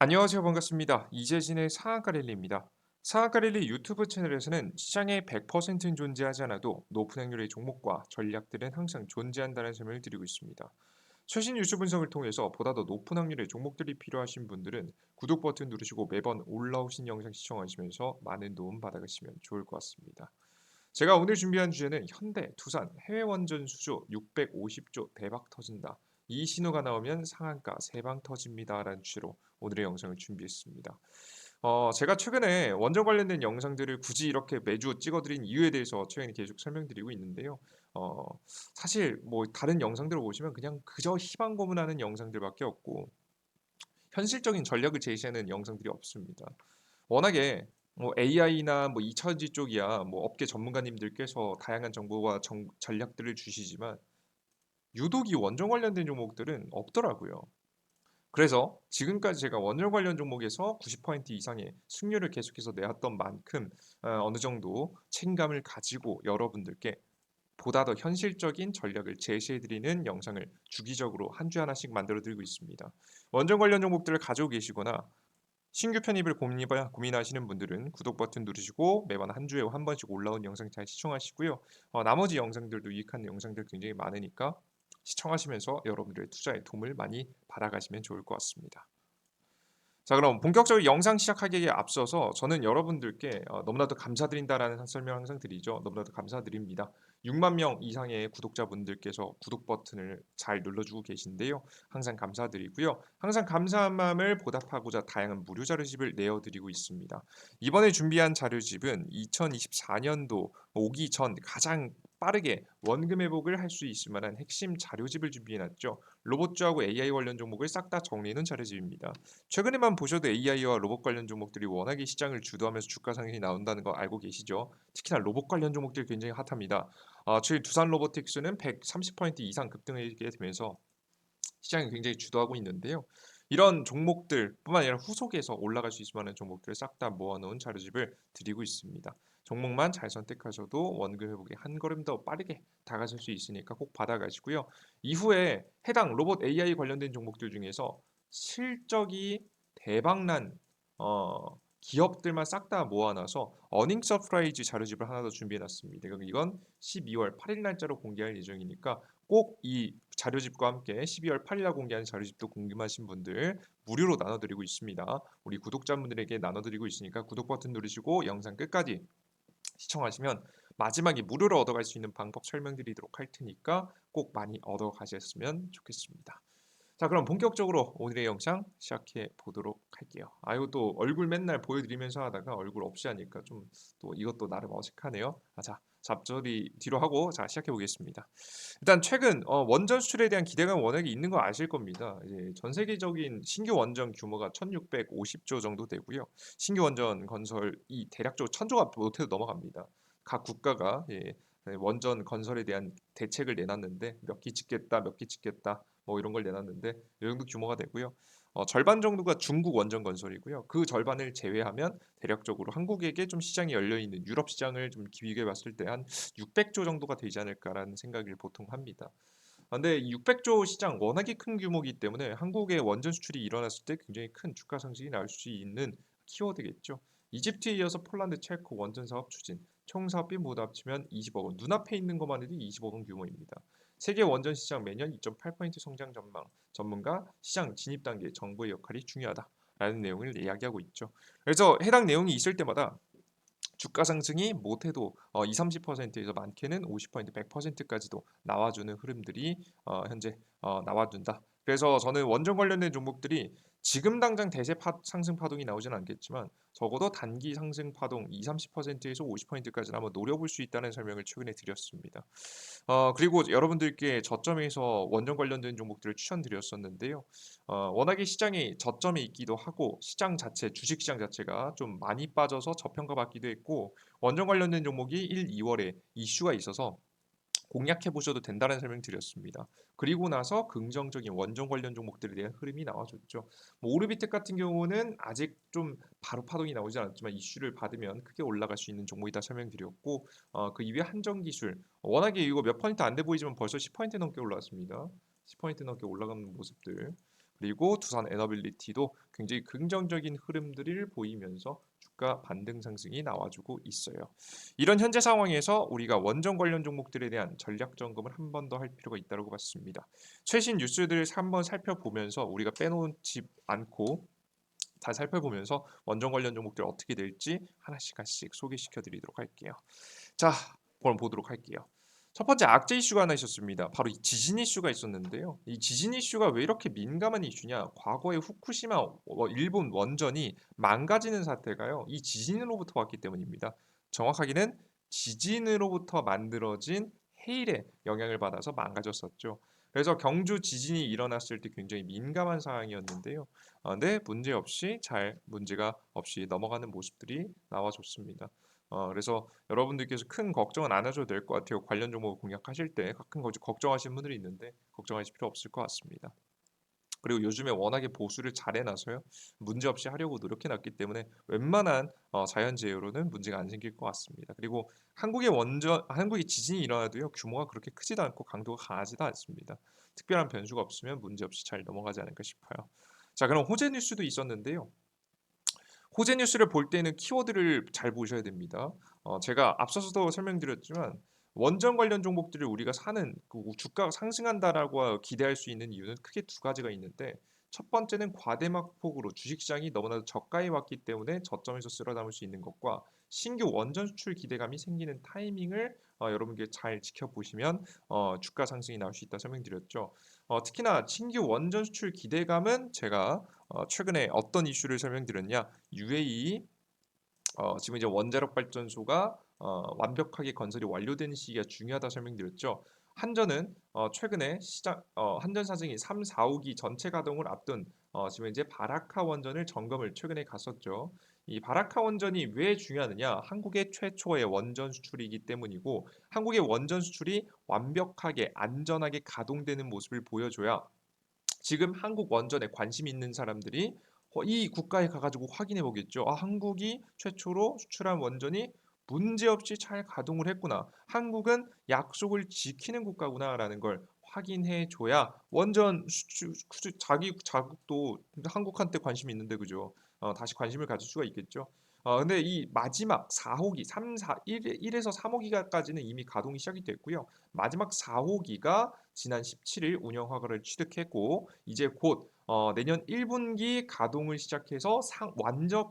안녕하세요. 반갑습니다. 이재진의 상한가 랠리입니다. 상한가 랠리 유튜브 채널에서는 시장에 100%는 존재하지 않아도 높은 확률의 종목과 전략들은 항상 존재한다는 설명을 드리고 있습니다. 최신 뉴스 분석을 통해서 보다 더 높은 확률의 종목들이 필요하신 분들은 구독 버튼 누르시고 매번 올라오신 영상 시청하시면서 많은 도움 받아가시면 좋을 것 같습니다. 제가 오늘 준비한 주제는 현대, 두산, 해외 원전 수주 650조 대박 터진다. 이 신호가 나오면 상한가 세방 터집니다라는 주제로 오늘의 영상을 준비했습니다. 제가 최근에 원전 관련된 영상들을 굳이 이렇게 매주 찍어드린 이유에 대해서 최근에 계속 설명드리고 있는데요. 어, 사실 뭐 다른 영상들을 보시면 그냥 그저 희망 고문하는 영상들밖에 없고 현실적인 전략을 제시하는 영상들이 없습니다. 워낙에 뭐 AI나 뭐 2차전지 쪽이야 뭐 업계 전문가님들께서 다양한 정보와 전략들을 주시지만 유독 이 원전 관련된 종목들은 없더라고요. 그래서 지금까지 제가 원전 관련 종목에서 90% 이상의 승률을 계속해서 내왔던 만큼 어느 정도 책임감을 가지고 여러분들께 보다 더 현실적인 전략을 제시해드리는 영상을 주기적으로 한 주 하나씩 만들어드리고 있습니다. 원전 관련 종목들을 가지고 계시거나 신규 편입을 고민하시는 분들은 구독 버튼 누르시고 매번 한 주에 한 번씩 올라온 영상 잘 시청하시고요. 나머지 영상들도 유익한 영상들 굉장히 많으니까 시청하시면서 여러분들의 투자에 도움을 많이 받아가시면 좋을 것 같습니다. 자, 그럼 본격적으로 영상 시작하기에 앞서서 저는 여러분들께 너무나도 감사드린다라는 설명 항상 드리죠. 너무나도 감사드립니다. 6만 명 이상의 구독자분들께서 구독 버튼을 잘 눌러주고 계신데요. 항상 감사드리고요. 항상 감사한 마음을 보답하고자 다양한 무료 자료집을 내어드리고 있습니다. 이번에 준비한 자료집은 2024년도 오기 전 가장 빠르게 원금 회복을 할 수 있을 만한 핵심 자료집을 준비해놨죠. 로봇주하고 AI 관련 종목을 싹 다 정리해놓은 자료집입니다. 최근에만 보셔도 AI와 로봇 관련 종목들이 워낙에 시장을 주도하면서 주가 상승이 나온다는 거 알고 계시죠? 특히나 로봇 관련 종목들이 굉장히 핫합니다. 저희 두산 로보틱스는 130% 이상 급등하게 되면서 시장이 굉장히 주도하고 있는데요. 이런 종목들뿐만 아니라 후속에서 올라갈 수 있을 만한 종목들을 싹 다 모아놓은 자료집을 드리고 있습니다. 종목만 잘 선택하셔도 원금 회복에 한 걸음 더 빠르게 다가설 수 있으니까 꼭 받아가시고요. 이후에 해당 로봇 AI 관련된 종목들 중에서 실적이 대박난 기업들만 싹 다 모아놔서 어닝 서프라이즈 자료집을 하나 더 준비해놨습니다. 이건 12월 8일 날짜로 공개할 예정이니까 꼭 이 자료집과 함께 12월 8일 날 공개하는 자료집도 궁금하신 분들 무료로 나눠드리고 있습니다. 우리 구독자분들에게 나눠드리고 있으니까 구독 버튼 누르시고 영상 끝까지 시청하시면 마지막에 무료로 얻어갈 수 있는 방법 설명드리도록 할 테니까 꼭 많이 얻어가셨으면 좋겠습니다. 자, 그럼 본격적으로 오늘의 영상 시작해 보도록 할게요. 아유, 또 얼굴 맨날 보여드리면서 하다가 얼굴 없이 하니까 좀 또 이것도 나름 어색하네요. 자, 잡조리 뒤로 하고 자 시작해 보겠습니다. 일단 최근 원전 수출에 대한 기대가 워낙에 있는 거 아실 겁니다. 이제 전 세계적인 신규 원전 규모가 1,650조 정도 되고요. 신규 원전 건설이 대략적으로 1,000조가 못해도 넘어갑니다. 각 국가가 원전 건설에 대한 대책을 내놨는데 몇 기 짓겠다, 몇 기 짓겠다, 뭐 이런 걸 내놨는데 이 정도 규모가 되고요. 절반 정도가 중국 원전 건설이고요. 그 절반을 제외하면 대략적으로 한국에게 좀 시장이 열려 있는 유럽 시장을 좀 비교해 봤을 때 한 600조 정도가 되지 않을까라는 생각을 보통 합니다. 근데 이 600조 시장 워낙에 큰 규모이기 때문에 한국의 원전 수출이 일어났을 때 굉장히 큰 주가 상승이 나올 수 있는 키워드겠죠. 이집트에 이어서 폴란드, 체코 원전 사업 추진, 총 사업비 모두 합치면 20억 원. 눈앞에 있는 것만 해도 20억 원 규모입니다. 세계 원전 시장 매년 2.8% 성장 전망. 전문가 시장 진입 단계 정부의 역할이 중요하다라는 내용을 이야기하고 있죠. 그래서 해당 내용이 있을 때마다 주가 상승이 못해도 2, 30%에서 많게는 50%, 100%까지도 나와주는 흐름들이 현재 나와준다. 그래서 저는 원전 관련된 종목들이 지금 당장 대세 상승 파동이 나오진 않겠지만 적어도 단기 상승 파동 2, 30%에서 50%까지는 한번 노려볼 수 있다는 설명을 최근에 드렸습니다. 그리고 여러분들께 저점에서 원전 관련된 종목들을 추천드렸었는데요. 워낙에 시장이 저점에 있기도 하고 시장 자체, 주식 시장 자체가 좀 많이 빠져서 저평가받기도 했고 원전 관련된 종목이 1, 2월에 이슈가 있어서 공략해 보셔도 된다는 설명 드렸습니다. 그리고 나서 긍정적인 원전 관련 종목들에 대한 흐름이 나와줬죠. 뭐 오르비텍 같은 경우는 아직 좀 바로 파동이 나오지 않았지만 이슈를 받으면 크게 올라갈 수 있는 종목이다 설명드렸고 그 이외 한전기술 워낙에 이거 몇 퍼센트 안 돼 보이지만 벌써 10% 넘게 올라왔습니다. 10% 넘게 올라가는 모습들. 그리고 두산 에너빌리티도 굉장히 긍정적인 흐름들을 보이면서 주가 반등 상승이 나와주고 있어요. 이런 현재 상황에서 우리가 원전 관련 종목들에 대한 전략 점검을 한 번 더 할 필요가 있다고 봤습니다. 최신 뉴스들을 한번 살펴보면서 우리가 빼놓지 않고 잘 살펴보면서 원전 관련 종목들 어떻게 될지 하나씩 소개시켜 드리도록 할게요. 자, 그럼 보도록 할게요. 첫 번째 악재 이슈가 하나 있었습니다. 바로 이 지진 이슈가 있었는데요. 이 지진 이슈가 왜 이렇게 민감한 이슈냐? 과거에 후쿠시마 일본 원전이 망가지는 사태가요. 이 지진으로부터 왔기 때문입니다. 정확하게는 지진으로부터 만들어진 해일의 영향을 받아서 망가졌었죠. 그래서 경주 지진이 일어났을 때 굉장히 민감한 상황이었는데요. 근데 문제 문제가 없이 넘어가는 모습들이 나와줬습니다. 그래서 여러분들께서 큰 걱정은 안 하셔도 될 것 같아요. 관련 종목을 공략하실 때 큰 걱정하시는 분들이 있는데 걱정하실 필요 없을 것 같습니다. 그리고 요즘에 워낙에 보수를 잘 해놔서요. 문제없이 하려고 노력해놨기 때문에 웬만한 자연재해로는 문제가 안 생길 것 같습니다. 그리고 한국의 지진이 일어나도요. 규모가 그렇게 크지도 않고 강도가 강하지도 않습니다. 특별한 변수가 없으면 문제없이 잘 넘어가지 않을까 싶어요. 자, 그럼 호재 뉴스도 있었는데요. 호재 뉴스를 볼 때는 키워드를 잘 보셔야 됩니다. 제가 앞서서도 설명드렸지만 원전 관련 종목들을 우리가 사는 주가가 상승한다라고 기대할 수 있는 이유는 크게 두 가지가 있는데 첫 번째는 과대막폭으로 주식시장이 너무나도 저가에 왔기 때문에 저점에서 쓸어 담을 수 있는 것과 신규 원전 수출 기대감이 생기는 타이밍을 여러분께 잘 지켜보시면 주가 상승이 나올 수 있다 설명드렸죠. 특히나 신규 원전 수출 기대감은 제가 최근에 어떤 이슈를 설명드렸냐? UAE 지금 이제 원자력 발전소가 완벽하게 건설이 완료되는 시기가 중요하다 설명드렸죠. 한전은 최근에 한전 사정이 3, 4호기 전체 가동을 앞둔 지금 이제 바라카 원전을 점검을 최근에 갔었죠. 이 바라카 원전이 왜 중요하느냐? 한국의 최초의 원전 수출이기 때문이고 한국의 원전 수출이 완벽하게 안전하게 가동되는 모습을 보여줘야 지금 한국 원전에 관심 있는 사람들이 이 국가에 가가지고 확인해 보겠죠. 아, 한국이 최초로 수출한 원전이 문제없이 잘 가동을 했구나. 한국은 약속을 지키는 국가구나라는 걸 확인해 줘야 원전 자기 자국도 한국한테 관심이 있는데 그죠? 다시 관심을 가질 수가 있겠죠. 근데 이 마지막 4호기, 3, 4, 1에서 3호기까지는 이미 가동이 시작이 됐고요. 마지막 4호기가 지난 17일 운영 허가를 취득했고 이제 곧 내년 1분기 가동을 시작해서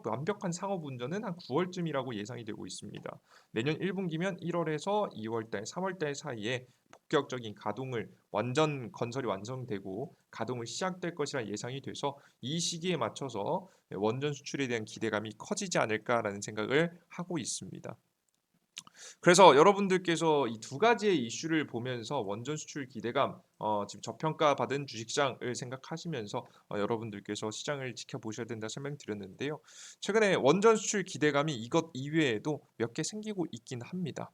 완벽한 상업 운전은 한 9월쯤이라고 예상이 되고 있습니다. 내년 1분기면 1월에서 2월달, 3월달 사이에 본격적인 가동을 완전 건설이 완성되고 가동을 시작될 것이라 예상이 돼서 이 시기에 맞춰서 원전 수출에 대한 기대감이 커지지 않을까라는 생각을 하고 있습니다. 그래서 여러분들께서 이 두 가지의 이슈를 보면서 원전 수출 기대감, 지금 저평가받은 주식시장을 생각하시면서 여러분들께서 시장을 지켜보셔야 된다 설명드렸는데요. 최근에 원전 수출 기대감이 이것 이외에도 몇 개 생기고 있긴 합니다.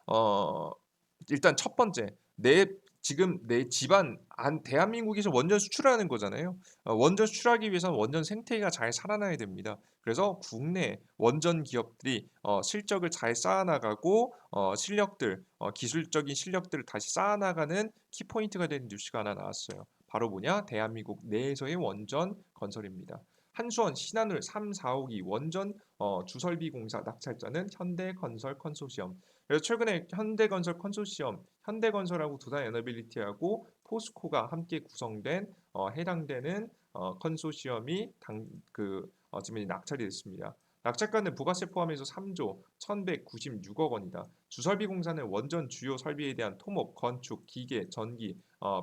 어, 일단 첫 번째, 지금 내 집안 대한민국에서 원전 수출하는 거잖아요. 원전 수출하기 위해서는 원전 생태계가 잘 살아나야 됩니다. 그래서 국내 원전 기업들이 실적을 잘 쌓아나가고 기술적인 실력들을 다시 쌓아나가는 키포인트가 되는 뉴스가 하나 나왔어요. 바로 뭐냐? 대한민국 내에서의 원전 건설입니다. 한수원, 신한울 3, 4호기 원전 주설비 공사 낙찰자는 현대건설 컨소시엄. 그래서 최근에 현대건설 컨소시엄, 현대건설하고 두산에너빌리티하고 포스코가 함께 구성된 해당되는 컨소시엄이 지금 낙찰이 됐습니다. 낙찰가는 부가세 포함해서 3조 1,196억 원이다. 주설비 공사는 원전 주요 설비에 대한 토목, 건축, 기계, 전기,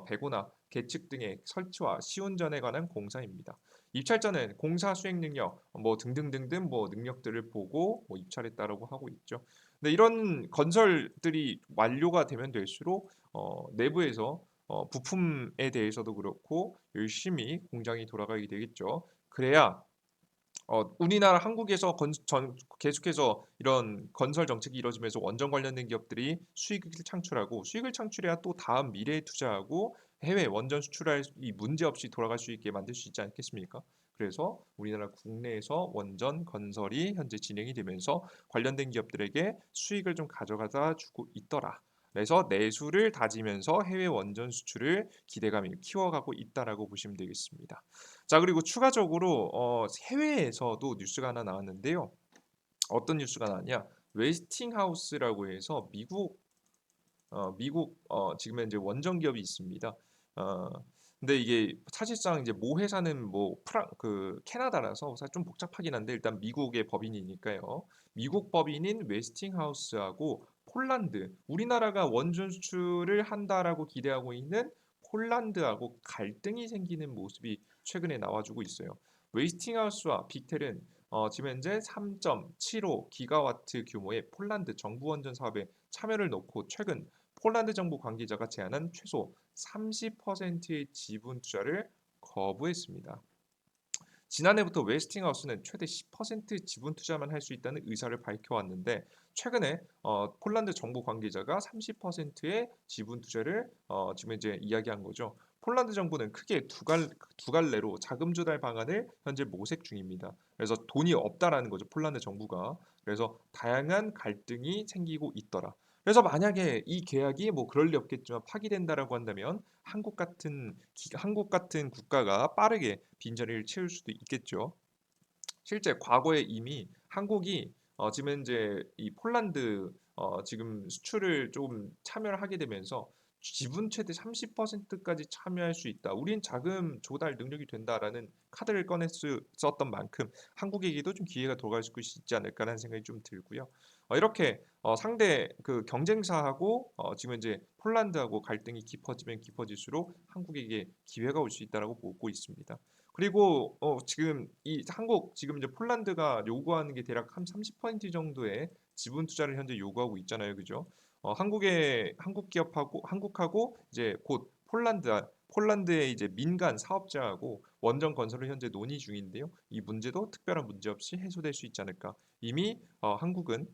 배고나, 계측 등의 설치와 시운전에 관한 공사입니다. 입찰자는 공사 수행 능력, 등등등등 능력들을 보고 입찰했다라고 하고 있죠. 근데 이런 건설들이 완료가 되면 될수록 내부에서 부품에 대해서도 그렇고 열심히 공장이 돌아가게 되겠죠. 그래야 우리나라 한국에서 계속해서 이런 건설 정책이 이루어지면서 원전 관련된 기업들이 수익을 창출하고 수익을 창출해야 또 다음 미래에 투자하고 해외 원전 수출할 이 문제 없이 돌아갈 수 있게 만들 수 있지 않겠습니까? 그래서 우리나라 국내에서 원전 건설이 현재 진행이 되면서 관련된 기업들에게 수익을 좀 가져가다 주고 있더라. 그래서 내수를 다지면서 해외 원전 수출을 기대감을 키워가고 있다라고 보시면 되겠습니다. 자, 그리고 추가적으로 해외에서도 뉴스가 하나 나왔는데요. 어떤 뉴스가 나왔냐? 웨스팅하우스라고 해서 미국 지금 현재 원전 기업이 있습니다. 어, 근데 이게 사실상 이제 모 회사는 뭐 그 캐나다라서 사실 좀 복잡하긴 한데 일단 미국의 법인이니까요. 미국 법인인 웨스팅하우스하고 폴란드, 우리나라가 원전 수출을 한다라고 기대하고 있는 폴란드하고 갈등이 생기는 모습이 최근에 나와주고 있어요. 웨스팅하우스와 빅텔은 지금 현재 3.75 기가와트 규모의 폴란드 정부 원전 사업에 참여를 놓고 최근 폴란드 정부 관계자가 제안한 최소 30%의 지분 투자를 거부했습니다. 지난해부터 웨스팅하우스는 최대 10% 지분 투자만 할 수 있다는 의사를 밝혀왔는데 최근에 폴란드 정부 관계자가 30%의 지분 투자를 지금 이제 이야기한 거죠. 폴란드 정부는 크게 두 갈래로 자금 조달 방안을 현재 모색 중입니다. 그래서 돈이 없다라는 거죠. 폴란드 정부가. 그래서 다양한 갈등이 생기고 있더라. 그래서 만약에 이 계약이 뭐 그럴 리 없겠지만 파기된다라고 한다면 한국 같은 국가가 빠르게 빈자리를 채울 수도 있겠죠. 실제 과거에 이미 한국이 지금 현재 이 폴란드 지금 수출을 조금 참여를 하게 되면서 지분 최대 30%까지 참여할 수 있다. 우린 자금 조달 능력이 된다라는 카드를 썼던 만큼 한국에게도 좀 기회가 돌아갈 수 있지 않을까라는 생각이 좀 들고요. 이렇게 상대 그 경쟁사하고 지금 이제 폴란드하고 갈등이 깊어지면 깊어질수록 한국에게 기회가 올 수 있다라고 보고 있습니다. 그리고 지금 이 한국 지금 이제 폴란드가 요구하는 게 대략 한 30% 정도의 지분 투자를 현재 요구하고 있잖아요. 그죠? 한국 기업하고 한국하고 이제 곧 폴란드의 이제 민간 사업자하고 원전 건설을 현재 논의 중인데요. 이 문제도 특별한 문제 없이 해소될 수 있지 않을까. 이미 한국은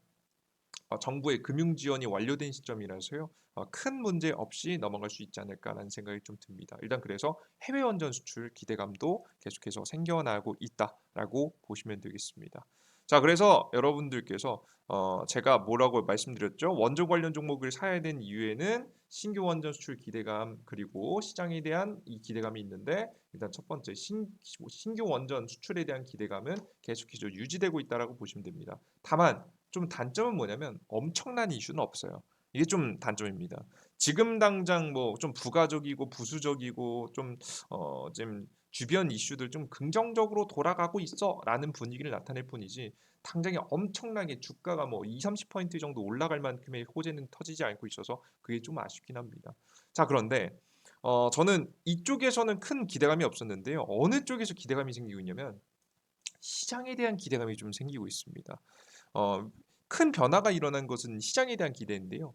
정부의 금융 지원이 완료된 시점이라서요. 큰 문제 없이 넘어갈 수 있지 않을까라는 생각이 좀 듭니다. 일단 그래서 해외 원전 수출 기대감도 계속해서 생겨나고 있다라고 보시면 되겠습니다. 자, 그래서 여러분들께서 제가 뭐라고 말씀드렸죠? 원전 관련 종목을 사야 된 이유에는 신규 원전 수출 기대감 그리고 시장에 대한 이 기대감이 있는데 일단 첫 번째 신규 원전 수출에 대한 기대감은 계속해서 유지되고 있다라고 보시면 됩니다. 다만 좀 단점은 뭐냐면 엄청난 이슈는 없어요. 이게 좀 단점입니다. 지금 당장 뭐 좀 부가적이고 부수적이고 좀 주변 이슈들 좀 긍정적으로 돌아가고 있어라는 분위기를 나타낼 뿐이지 당장에 엄청나게 주가가 뭐 2, 30% 정도 올라갈 만큼의 호재는 터지지 않고 있어서 그게 좀 아쉽긴 합니다. 자, 그런데 저는 이쪽에서는 큰 기대감이 없었는데요. 어느 쪽에서 기대감이 생기고 있냐면 시장에 대한 기대감이 좀 생기고 있습니다. 어, 큰 변화가 일어난 것은 시장에 대한 기대인데요.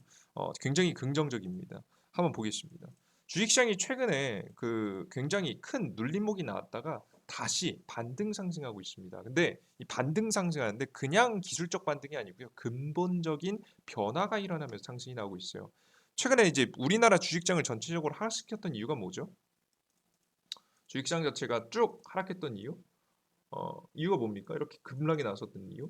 굉장히 긍정적입니다. 한번 보겠습니다. 주식시장이 최근에 그 굉장히 큰 눌림목이 나왔다가 다시 반등 상승하고 있습니다. 근데 이 반등 상승하는데 그냥 기술적 반등이 아니고요. 근본적인 변화가 일어나면서 상승이 나오고 있어요. 최근에 이제 우리나라 주식장을 전체적으로 하락시켰던 이유가 뭐죠? 주식시장 자체가 쭉 하락했던 이유? 이유가 뭡니까? 이렇게 급락이 나섰던 이유?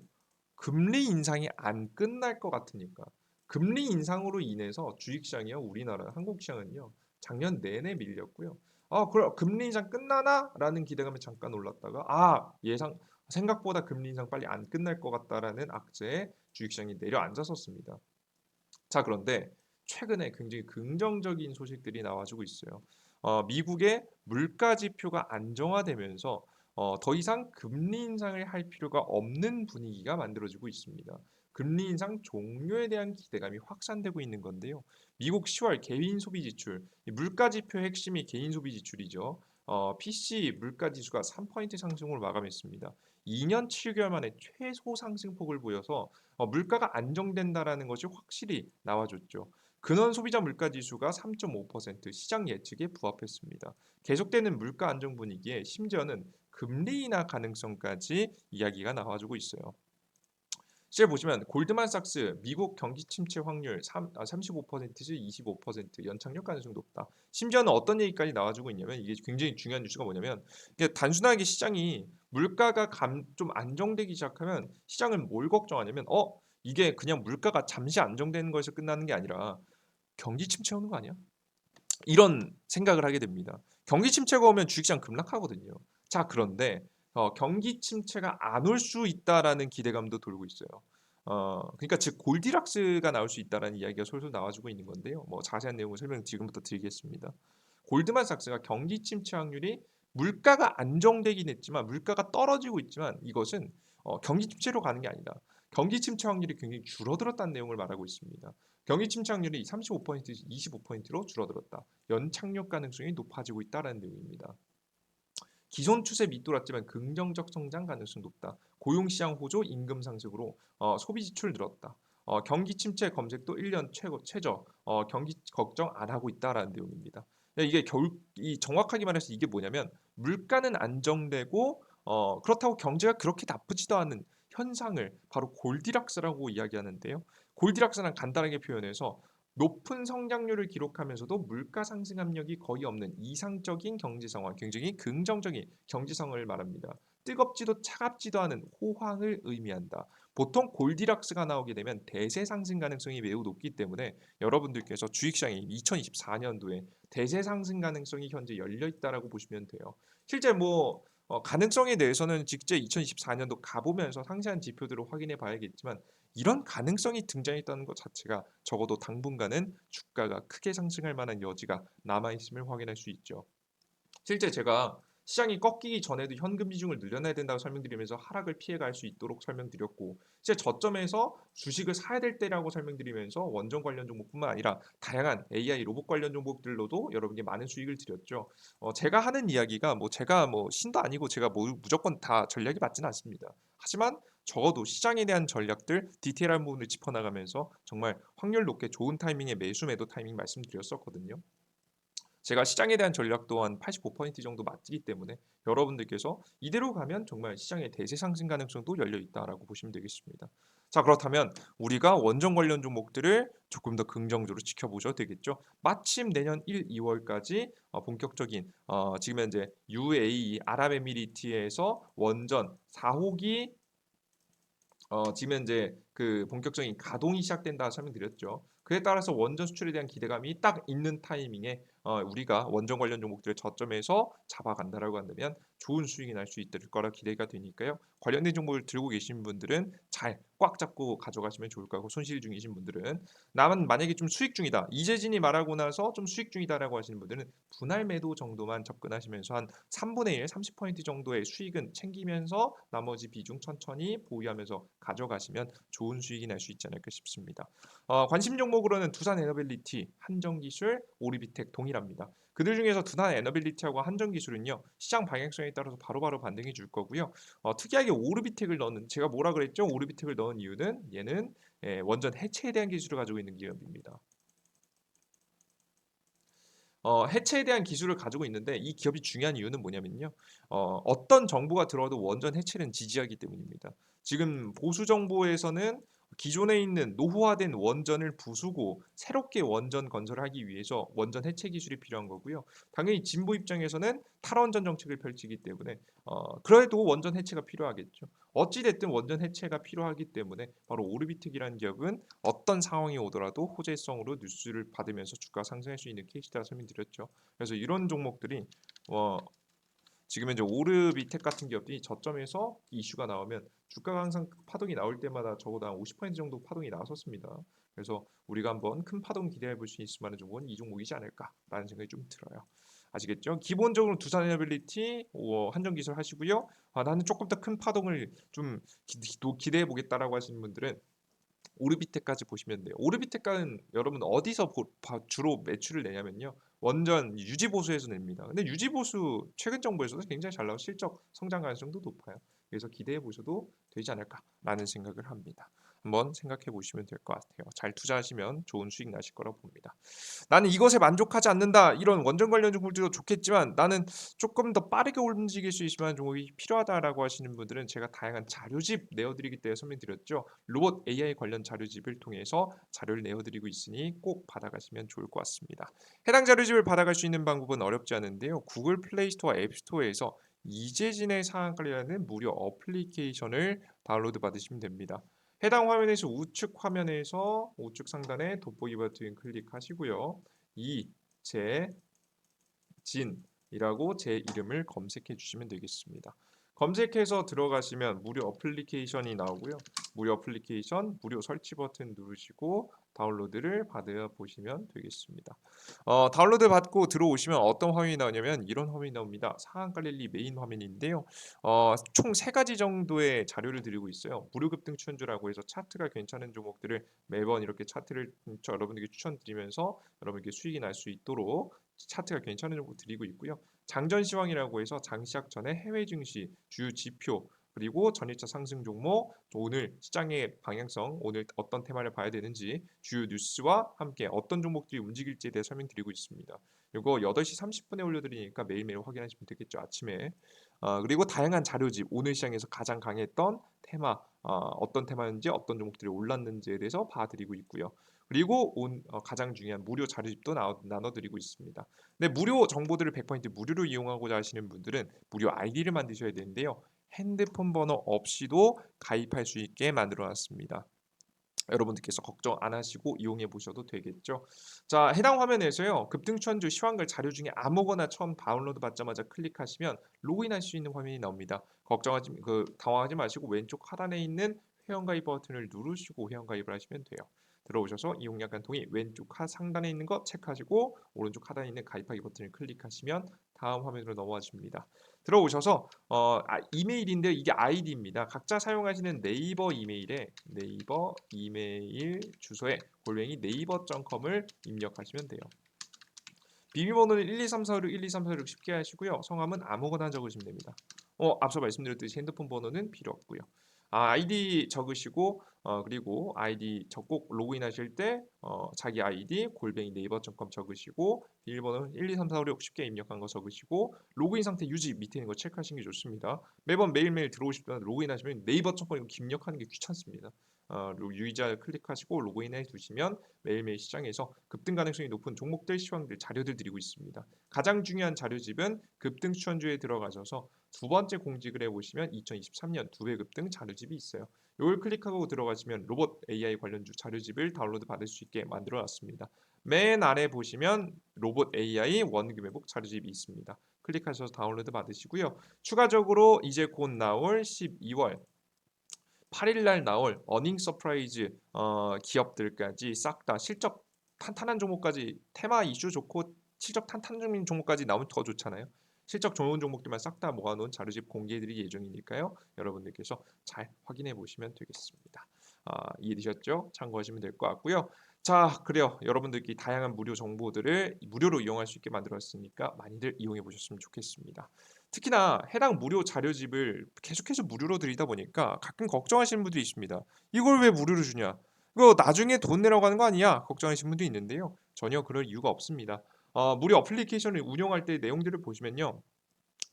금리 인상이 안 끝날 것 같으니까. 금리 인상으로 인해서 주식시장이요, 우리나라 한국 시장은요, 작년 내내 밀렸고요. 그럼 금리 인상 끝나나라는 기대감에 잠깐 올랐다가 생각보다 금리 인상 빨리 안 끝날 것 같다라는 악재에 주식시장이 내려앉았었습니다. 자, 그런데 최근에 굉장히 긍정적인 소식들이 나와주고 있어요. 미국의 물가 지표가 안정화되면서 더 이상 금리 인상을 할 필요가 없는 분위기가 만들어지고 있습니다. 금리 인상 종료에 대한 기대감이 확산되고 있는 건데요. 미국 10월 개인 소비 지출, 이 물가 지표 핵심이 개인 소비 지출이죠. PC 물가 지수가 3% 상승으로 마감했습니다. 2년 7개월 만에 최소 상승폭을 보여서 물가가 안정된다라는 것이 확실히 나와줬죠. 근원 소비자 물가 지수가 3.5% 시장 예측에 부합했습니다. 계속되는 물가 안정 분위기에 심지어는 금리 인하 가능성까지 이야기가 나와주고 있어요. 실제 보시면 골드만삭스 미국 경기 침체 확률 35%지 25% 연착륙 가능성 높다. 심지어는 어떤 얘기까지 나와주고 있냐면 이게 굉장히 중요한 뉴스가 뭐냐면 이게 단순하게 시장이 물가가 좀 안정되기 시작하면 시장은 뭘 걱정하냐면 이게 그냥 물가가 잠시 안정되는 것에서 끝나는 게 아니라 경기 침체 오는 거 아니야? 이런 생각을 하게 됩니다. 경기 침체가 오면 주식시장 급락하거든요. 자, 그런데 경기 침체가 안 올 수 있다라는 기대감도 돌고 있어요. 그러니까 즉 골디락스가 나올 수 있다라는 이야기가 솔솔 나와주고 있는 건데요. 뭐 자세한 내용을 설명 지금부터 드리겠습니다. 골드만삭스가 경기 침체 확률이 물가가 안정되긴 했지만 물가가 떨어지고 있지만 이것은 경기 침체로 가는 게 아니다. 경기 침체 확률이 굉장히 줄어들었다는 내용을 말하고 있습니다. 경기 침체 확률이 35%에서 25%로 줄어들었다. 연착륙 가능성이 높아지고 있다는 내용입니다. 기존 추세 밑돌았지만 긍정적 성장 가능성 높다. 고용시장 호조, 임금 상승으로 소비 지출 늘었다. 경기 침체 검색도 1년 최저. 경기 걱정 안 하고 있다라는 내용입니다. 이게 이 정확하게 말해서 이게 뭐냐면 물가는 안정되고 그렇다고 경제가 그렇게 나쁘지도 않은 현상을 바로 골디락스라고 이야기하는데요. 골디락스는 간단하게 표현해서 높은 성장률을 기록하면서도 물가 상승 압력이 거의 없는 이상적인 경제 상황, 굉장히 긍정적인 경제 상황을 말합니다. 뜨겁지도 차갑지도 않은 호황을 의미한다. 보통 골디락스가 나오게 되면 대세 상승 가능성이 매우 높기 때문에 여러분들께서 주식시장이 2024년도에 대세 상승 가능성이 현재 열려 있다라고 보시면 돼요. 실제 뭐 가능성에 대해서는 직접 2024년도 가보면서 상세한 지표들을 확인해 봐야겠지만 이런 가능성이 등장했다는 것 자체가 적어도 당분간은 주가가 크게 상승할 만한 여지가 남아 있음을 확인할 수 있죠. 실제 제가 시장이 꺾이기 전에도 현금 비중을 늘려놔야 된다고 설명드리면서 하락을 피해갈 수 있도록 설명드렸고 실제 저점에서 주식을 사야 될 때라고 설명드리면서 원전 관련 종목뿐만 아니라 다양한 AI 로봇 관련 종목들로도 여러분께 많은 수익을 드렸죠. 제가 하는 이야기가 뭐 제가 뭐 신도 아니고 제가 뭐 무조건 다 전략이 맞지는 않습니다. 하지만 적어도 시장에 대한 전략들 디테일한 부분을 짚어나가면서 정말 확률 높게 좋은 타이밍에 매수 매도 타이밍 말씀드렸었거든요. 제가 시장에 대한 전략 또한 85% 정도 맞기 때문에 여러분들께서 이대로 가면 정말 시장의 대세 상승 가능성도 열려 있다라고 보시면 되겠습니다. 자, 그렇다면 우리가 원전 관련 종목들을 조금 더 긍정적으로 지켜보셔도 되겠죠. 마침 내년 1, 2월까지 본격적인 지금 현재 UAE 아랍에미리트에서 원전 4호기 지금 현재 그 본격적인 가동이 시작된다 설명드렸죠. 그에 따라서 원전 수출에 대한 기대감이 딱 있는 타이밍에 우리가 원전 관련 종목들을 저점에서 잡아간다라고 한다면 좋은 수익이 날 수 있을 거라 기대가 되니까요. 관련된 정보를 들고 계신 분들은 잘 꽉 잡고 가져가시면 좋을 거고 손실 중이신 분들은 나만 만약에 좀 수익 중이다. 이재진이 말하고 나서 좀 수익 중이다라고 하시는 분들은 분할 매도 정도만 접근하시면서 한 3분의 1, 30% 정도의 수익은 챙기면서 나머지 비중 천천히 보유하면서 가져가시면 좋은 수익이 날 수 있지 않을까 싶습니다. 관심 종목으로는 두산에너빌리티, 한정기술, 오리비텍 동일합니다. 그들 중에서 두산에너빌리티하고 한정기술은요 시장 방향성에 따라서 바로바로 반등해 줄 거고요. 특이하게 오르비텍을 넣는 제가 뭐라 그랬죠? 오르비텍을 넣은 이유는 얘는 원전 해체에 대한 기술을 가지고 있는 기업입니다. 해체에 대한 기술을 가지고 있는데 이 기업이 중요한 이유는 뭐냐면요. 어떤 정부가 들어와도 원전 해체는 지지하기 때문입니다. 지금 보수 정부에서는 기존에 있는 노후화된 원전을 부수고 새롭게 원전 건설하기 위해서 원전 해체 기술이 필요한 거고요. 당연히 진보 입장에서는 탈원전 정책을 펼치기 때문에 그래도 원전 해체가 필요하겠죠. 어찌 됐든 원전 해체가 필요하기 때문에 바로 오르비텍이라는 기업은 어떤 상황이 오더라도 호재성으로 뉴스를 받으면서 주가 상승할 수 있는 케이스다 설명드렸죠. 그래서 이런 종목들이 어, 지금 현재 오르비텍 같은 기업들이 저점에서 이슈가 나오면 주가가 항상 파동이 나올 때마다 적어도 한 50% 정도 파동이 나왔었습니다. 그래서 우리가 한번 큰 파동 기대해 볼 수 있을 만한 종목은 이 종목이지 않을까라는 생각이 좀 들어요. 아시겠죠? 기본적으로 두산에너빌리티, 한정기술 하시고요. 나는 조금 더 큰 파동을 좀 기대해 보겠다라고 하시는 분들은 오르비텍까지 보시면 돼요. 오르비텍은 여러분 어디서 주로 매출을 내냐면요. 원전 유지보수에서 냅니다. 근데 유지보수 최근 정부에서도 굉장히 잘 나와 실적 성장 가능성도 높아요. 그래서 기대해 보셔도 되지 않을까라는 생각을 합니다. 한번 생각해 보시면 될 것 같아요. 잘 투자하시면 좋은 수익 나실 거라고 봅니다. 나는 이것에 만족하지 않는다. 이런 원전 관련 종목들도 좋겠지만 나는 조금 더 빠르게 움직일 수 있을 만한 종목이 필요하다라고 하시는 분들은 제가 다양한 자료집 내어드리기 때문에 설명드렸죠. 로봇 AI 관련 자료집을 통해서 자료를 내어드리고 있으니 꼭 받아가시면 좋을 것 같습니다. 해당 자료집을 받아갈 수 있는 방법은 어렵지 않은데요. 구글 플레이스토어 앱스토어에서 이재진의 상한가라는 무료 어플리케이션을 다운로드 받으시면 됩니다. 해당 화면에서 우측 상단에 돋보기 버튼 클릭하시고요. 이재진이라고 제 이름을 검색해 주시면 되겠습니다. 검색해서 들어가시면 무료 어플리케이션이 나오고요. 무료 어플리케이션 무료 설치 버튼 누르시고 다운로드를 받아 보시면 되겠습니다. 다운로드 받고 들어오시면 어떤 화면이 나오냐면 이런 화면이 나옵니다. 상한 갈릴리 메인 화면인데요. 총 3가지 정도의 자료를 드리고 있어요. 무료 급등 추천주라고 해서 차트가 괜찮은 종목들을 매번 이렇게 차트를 여러분들께 추천드리면서 여러분께 수익이 날 수 있도록 차트가 괜찮은 종목 드리고 있고요. 장전 시황이라고 해서 장시작 전에 해외 증시 주요 지표 그리고 전일차 상승 종목, 오늘 시장의 방향성, 오늘 어떤 테마를 봐야 되는지 주요 뉴스와 함께 어떤 종목들이 움직일지에 대해 설명드리고 있습니다. 이거 8시 30분에 올려드리니까 매일매일 확인하시면 되겠죠. 아침에. 그리고 다양한 자료집, 오늘 시장에서 가장 강했던 테마, 어떤 테마인지 어떤 종목들이 올랐는지에 대해서 봐드리고 있고요. 그리고 가장 중요한 무료 자료집도 나눠드리고 있습니다. 네, 무료 정보들을 100% 무료로 이용하고자 하시는 분들은 무료 아이디를 만드셔야 되는데요. 핸드폰 번호 없이도 가입할 수 있게 만들어 놨습니다. 여러분들께서 걱정 안 하시고 이용해 보셔도 되겠죠. 자, 해당 화면에서요. 급등추천주 시황글 자료 중에 아무거나 처음 다운로드 받자마자 클릭하시면 로그인할 수 있는 화면이 나옵니다. 당황하지 마시고 왼쪽 하단에 있는 회원가입 버튼을 누르시고 회원가입을 하시면 돼요. 들어오셔서 이용량 간통이 왼쪽 상단에 있는 거 체크하시고 오른쪽 하단에 있는 가입하기 버튼을 클릭하시면 다음 화면으로 넘어가십니다. 들어오셔서 이메일인데 이게 아이디입니다. 각자 사용하시는 네이버 이메일 주소에 네이버.com을 입력하시면 돼요. 비밀번호는 12346 12346 쉽게 하시고요. 성함은 아무거나 적으시면 됩니다. 앞서 말씀드렸듯이 핸드폰 번호는 필요 없고요. 아이디 적으시고 그리고 아이디 꼭 로그인하실 때 자기 아이디 네이버.com 적으시고 비밀번호는 12346 쉽게 입력한 거 적으시고 로그인 상태 유지 밑에 있는 거 체크하시는 게 좋습니다. 매번 매일매일 들어오실 때 로그인하시면 네이버.com 입력하는 게 귀찮습니다. 유의자 클릭하시고 로그인해 두시면 매일매일 시장에서 급등 가능성이 높은 종목들, 시황들, 자료들 드리고 있습니다. 가장 중요한 자료집은 급등 추천주에 들어가셔서 두 번째 공직을 해보시면 2023년 2배 급등 자료집이 있어요. 이걸 클릭하고 들어가시면 로봇 AI 관련주 자료집을 다운로드 받을 수 있게 만들어 놨습니다. 맨 아래 보시면 로봇 AI 원금 회복 자료집이 있습니다. 클릭하셔서 다운로드 받으시고요. 추가적으로 이제 곧 나올 12월 8일 날 나올 어닝 서프라이즈 기업들까지 싹 다 실적 탄탄한 종목까지 테마 이슈 좋고 실적 탄탄한 종목까지 나오면 더 좋잖아요. 실적 좋은 종목들만 싹 다 모아놓은 자료집 공개해드릴 예정이니까요. 여러분들께서 잘 확인해 보시면 되겠습니다. 이해되셨죠? 참고하시면 될 것 같고요. 자, 그래요. 여러분들께 다양한 무료 정보들을 무료로 이용할 수 있게 만들었으니까 많이들 이용해 보셨으면 좋겠습니다. 특히나 해당 무료 자료집을 계속해서 무료로 드리다 보니까 가끔 걱정하시는 분들이 있습니다. 이걸 왜 무료로 주냐? 이거 나중에 돈 내라고 하는 거 아니야? 걱정하시는 분도 있는데요. 전혀 그럴 이유가 없습니다. 무료 어플리케이션을 운영할 때 내용들을 보시면요.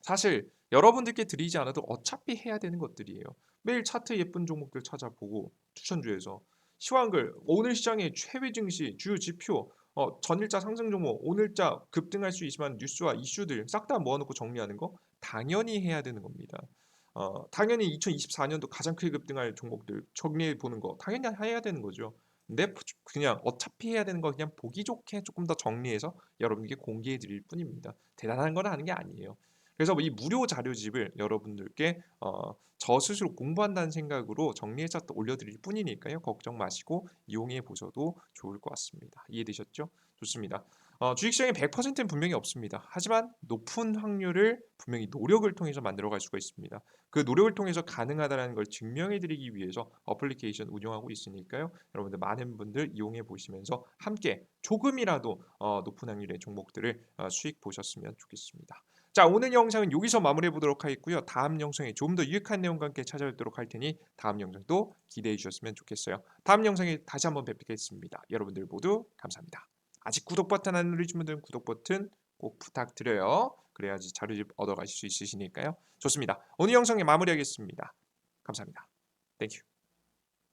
사실 여러분들께 드리지 않아도 어차피 해야 되는 것들이에요. 매일 차트 예쁜 종목들 찾아보고 추천주에서 시황글, 오늘 시장의 해외 증시, 주요 지표, 전일자 상승 종목, 오늘자 급등할 수 있을 만한 뉴스와 이슈들 싹 다 모아놓고 정리하는 거 당연히 해야 되는 겁니다. 당연히 2024년도 가장 크게 급등할 종목들 정리해 보는 거 당연히 해야 되는 거죠. 근데 그냥 어차피 해야 되는 거 그냥 보기 좋게 조금 더 정리해서 여러분에게 공개해 드릴 뿐입니다. 대단한 건 하는 게 아니에요. 그래서 이 무료 자료집을 여러분들께 저 스스로 공부한다는 생각으로 정리해서 또 올려드릴 뿐이니까요. 걱정 마시고 이용해 보셔도 좋을 것 같습니다. 이해되셨죠? 좋습니다. 주식시장에 100%는 분명히 없습니다. 하지만 높은 확률을 분명히 노력을 통해서 만들어갈 수가 있습니다. 그 노력을 통해서 가능하다는 걸 증명해드리기 위해서 어플리케이션 운영하고 있으니까요. 여러분들 많은 분들 이용해 보시면서 함께 조금이라도 높은 확률의 종목들을 수익 보셨으면 좋겠습니다. 자, 오늘 영상은 여기서 마무리해 보도록 하겠고요. 다음 영상에 좀 더 유익한 내용과 함께 찾아뵙도록 할 테니 다음 영상도 기대해 주셨으면 좋겠어요. 다음 영상에 다시 한번 뵙겠습니다. 여러분들 모두 감사합니다. 아직 구독 버튼 안 누르신 분들은 구독 버튼 꼭 부탁드려요. 그래야지 자료집 얻어가실 수 있으시니까요. 좋습니다. 오늘 영상에 마무리하겠습니다. 감사합니다. 땡큐.